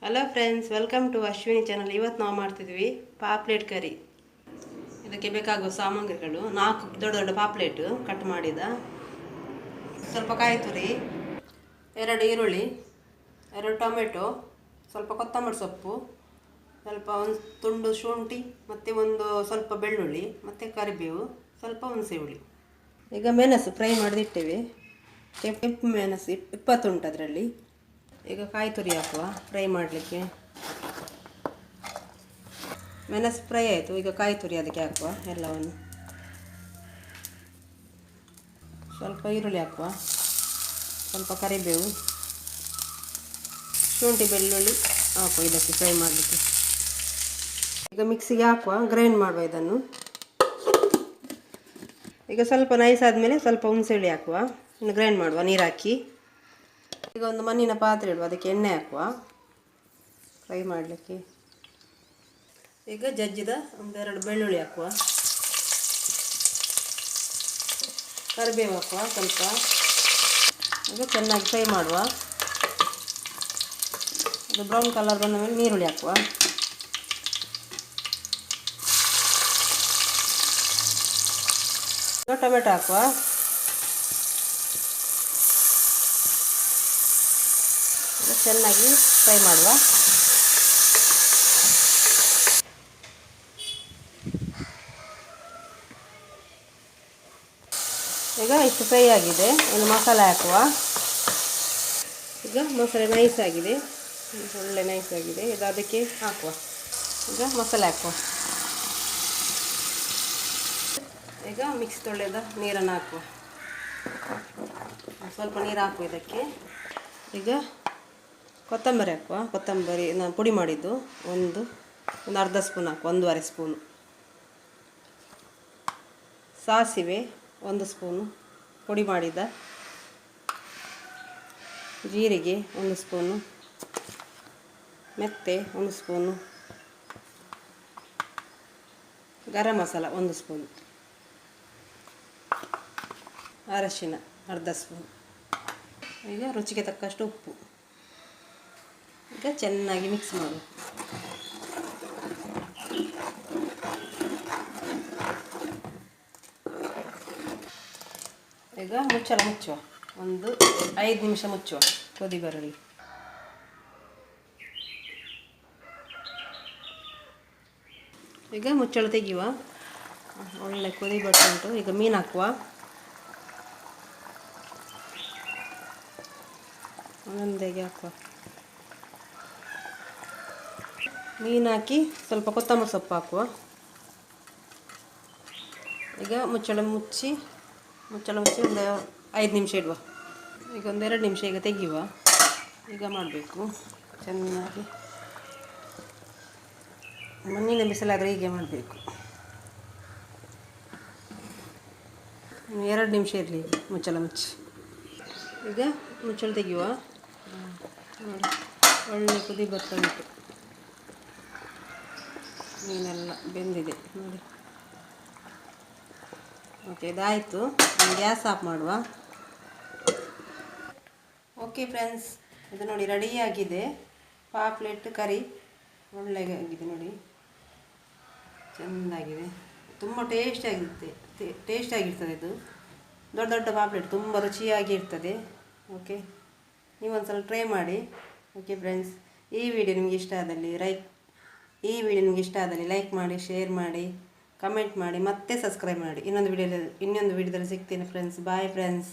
Hello friends, welcome to Ashwini channel. ಇವತ್ತು ನಾವು ಮಾಡ್ತಿದ್ವಿ ಪಾಪ್ಲೆಟ್ ಕರಿ. ಇದಕ್ಕೆ ಬೇಕಾಗುವ ಸಾಮಗ್ರಿಗಳು: 4 ದೊಡ್ಡ ದೊಡ್ಡ ಪಾಪ್ಲೆಟ್ ಕಟ್ ಮಾಡಿದ, ಸ್ವಲ್ಪ ಕಾಯಿ ತುರಿ, 2 ಈರುಳ್ಳಿ, 2 ಟೊಮೆಟೊ, ಸ್ವಲ್ಪ ಕೊತ್ತಂಬರಿ ಸೊಪ್ಪು, ಸ್ವಲ್ಪ ಒಂದು ತುಂಡು ಶುಂಠಿ, ಮತ್ತು ಸ್ವಲ್ಪ ಬೆಳ್ಳುಳ್ಳಿ, ಮತ್ತು ಕರಿಬೇವು, ಸ್ವಲ್ಪ ಹುಣಸೆ ಹುಳಿ. ಈಗ ಮೆಣಸು ಫ್ರೈ ಮಾಡಿದಿಟ್ಟೇವೆ. ಕೆಂಪು ಮೆಣಸು 20 ಉಂಟು ಅದರಲ್ಲಿ. ಈಗ ಕಾಯಿ ತುರಿ ಹಾಕುವ ಫ್ರೈ ಮಾಡಲಿಕ್ಕೆ. ಮೆಣಸು ಫ್ರೈ ಆಯಿತು. ಈಗ ಕಾಯಿ ತುರಿ ಅದಕ್ಕೆ ಹಾಕುವ ಎಲ್ಲವನ್ನು. ಸ್ವಲ್ಪ ಈರುಳ್ಳಿ ಹಾಕುವ, ಸ್ವಲ್ಪ ಕರಿಬೇವು, ಶುಂಠಿ ಬೆಳ್ಳುಳ್ಳಿ ಹಾಕುವ ಇದಕ್ಕೆ ಫ್ರೈ ಮಾಡಲಿಕ್ಕೆ. ಈಗ ಮಿಕ್ಸಿಗೆ ಹಾಕುವ, ಗ್ರೈಂಡ್ ಮಾಡುವ ಇದನ್ನು. ಈಗ ಸ್ವಲ್ಪ ನೈಸ್ ಆದಮೇಲೆ ಸ್ವಲ್ಪ ಹುಣಸೆಹುಳಿ ಹಾಕುವ, ಇನ್ನು ಗ್ರೈಂಡ್ ಮಾಡುವ ನೀರು ಹಾಕಿ. ಈಗ ಒಂದು ಮಣ್ಣಿನ ಪಾತ್ರೆ ಇಡುವ, ಅದಕ್ಕೆ ಎಣ್ಣೆ ಹಾಕುವ ಫ್ರೈ ಮಾಡಲಿಕ್ಕೆ. ಈಗ ಜಜ್ಜಿದ 1-2 ಬೆಳ್ಳುಳ್ಳಿ ಹಾಕುವ, ಕರಿಬೇವು ಹಾಕುವ ಸ್ವಲ್ಪ. ಈಗ ಚೆನ್ನಾಗಿ ಫ್ರೈ ಮಾಡುವ. ಅದು ಬ್ರೌನ್ ಕಲರ್ ಬಂದ ಮೇಲೆ ನೀರುಳ್ಳಿ ಹಾಕುವ. ಈಗ ಟೊಮೆಟೊ ಹಾಕುವ. ಚೆನ್ನಾಗಿ ಫ್ರೈ ಮಾಡುವ. ಈಗ ಇಷ್ಟು ಫ್ರೈ ಆಗಿದೆ. ಒಂದು ಮಸಾಲೆ ಹಾಕುವ. ಈಗ ಮಸಾಲೆ ನೈಸ್ ಆಗಿದೆ, ಒಳ್ಳೆ ನೈಸ್ ಆಗಿದೆ. ಇದು ಅದಕ್ಕೆ ಹಾಕುವ. ಈಗ ಮಸಾಲೆ ಹಾಕುವ. ಈಗ ಮಿಕ್ಸ್ ತೊಳೆದ ನೀರನ್ನು ಹಾಕುವ. ಸ್ವಲ್ಪ ನೀರು ಹಾಕುವ ಇದಕ್ಕೆ. ಈಗ ಕೊತ್ತಂಬರಿ ಹಾಕುವ. ಕೊತ್ತಂಬರಿ ನಾನು ಪುಡಿ ಮಾಡಿದ್ದು ಒಂದು ಅರ್ಧ ಸ್ಪೂನ್ ಹಾಕುವ, 1/2 ಸ್ಪೂನು. ಸಾಸಿವೆ 1 ಸ್ಪೂನು ಪುಡಿ ಮಾಡಿದ. ಜೀರಿಗೆ 1 ಸ್ಪೂನು, ಮೆಂತೆ 1 ಸ್ಪೂನು, ಗರಂ ಮಸಾಲ 1 ಸ್ಪೂನು, ಅರಶಿನ ಅರ್ಧ ಸ್ಪೂನ್. ಈಗ ರುಚಿಗೆ ತಕ್ಕಷ್ಟು ಉಪ್ಪು. ಈಗ ಚೆನ್ನಾಗಿ ಮಿಕ್ಸ್ ಮಾಡು. ಈಗ ಮುಚ್ಚುವ, ಒಂದು 5 ನಿಮಿಷ ಮುಚ್ಚುವ, ಕುದಿ ಬರಲಿ. ಈಗ ಮುಚ್ಚಳ ತೆಗೆಯುವ. ಒಳ್ಳೆ ಕುದಿ ಬರ್ತುಂಟು. ಈಗ ಮೀನು ಹಾಕುವ. ಒಂದೊಂದಾಗಿ ಹಾಕುವ. ಮೀನು ಹಾಕಿ ಸ್ವಲ್ಪ ಕೊತ್ತಂಬರಿ ಸೊಪ್ಪು ಹಾಕುವ. ಈಗ ಮುಚ್ಚಳ ಮುಚ್ಚಿ ಒಂದು 5 ನಿಮಿಷ ಇಡುವ. ಈಗ 1-2 ನಿಮಿಷ ಈಗ ತೆಗೆಯುವ. ಈಗ ಮಾಡಬೇಕು ಚೆನ್ನಾಗಿ. ಮಣ್ಣಿನ ಬಿಸಿಲಾದರೆ ಹೀಗೆ ಮಾಡಬೇಕು. 2 ನಿಮಿಷ ಇರಲಿ ಮುಚ್ಚಳ ಮುಚ್ಚಿ. ಈಗ ಮುಚ್ಚಳ ತೆಗೆಯುವ. ಒಳ್ಳೆ ಕುದಿ ಬರ್ತಾ ಉಂಟು. ಮೀನೆಲ್ಲ ಬೆಂದಿದೆ ನೋಡಿ. ಓಕೆ, ಇದಾಯಿತು. ಗ್ಯಾಸ್ ಆಫ್ ಮಾಡುವ. ಓಕೆ ಫ್ರೆಂಡ್ಸ್, ಇದು ನೋಡಿ ರೆಡಿಯಾಗಿದೆ ಪಾಪ್ಲೆಟ್ ಕರಿ. ಒಳ್ಳೆಯಾಗಿದೆ ನೋಡಿ, ಚೆಂದಾಗಿದೆ. ತುಂಬ ಟೇಸ್ಟಾಗಿರ್ತದೆ ಇದು. ದೊಡ್ಡ ದೊಡ್ಡ ಪಾಪ್ಲೆಟ್ ತುಂಬ ರುಚಿಯಾಗಿರ್ತದೆ. ಓಕೆ, ನೀವೊಂದ್ಸಲ ಟ್ರೈ ಮಾಡಿ. ಓಕೆ ಫ್ರೆಂಡ್ಸ್, ಈ ವಿಡಿಯೋ ನಿಮಗೆ ಇಷ್ಟ ಆದಲ್ಲಿ ಲೈಕ್ ಮಾಡಿ, ಶೇರ್ ಮಾಡಿ, ಕಮೆಂಟ್ ಮಾಡಿ, ಮತ್ತೆ ಸಬ್ಸ್ಕ್ರೈಬ್ ಮಾಡಿ. ಇನ್ನೊಂದು ವಿಡಿಯೋದಲ್ಲಿ ಸಿಗ್ತೀನಿ ಫ್ರೆಂಡ್ಸ್. Bye friends.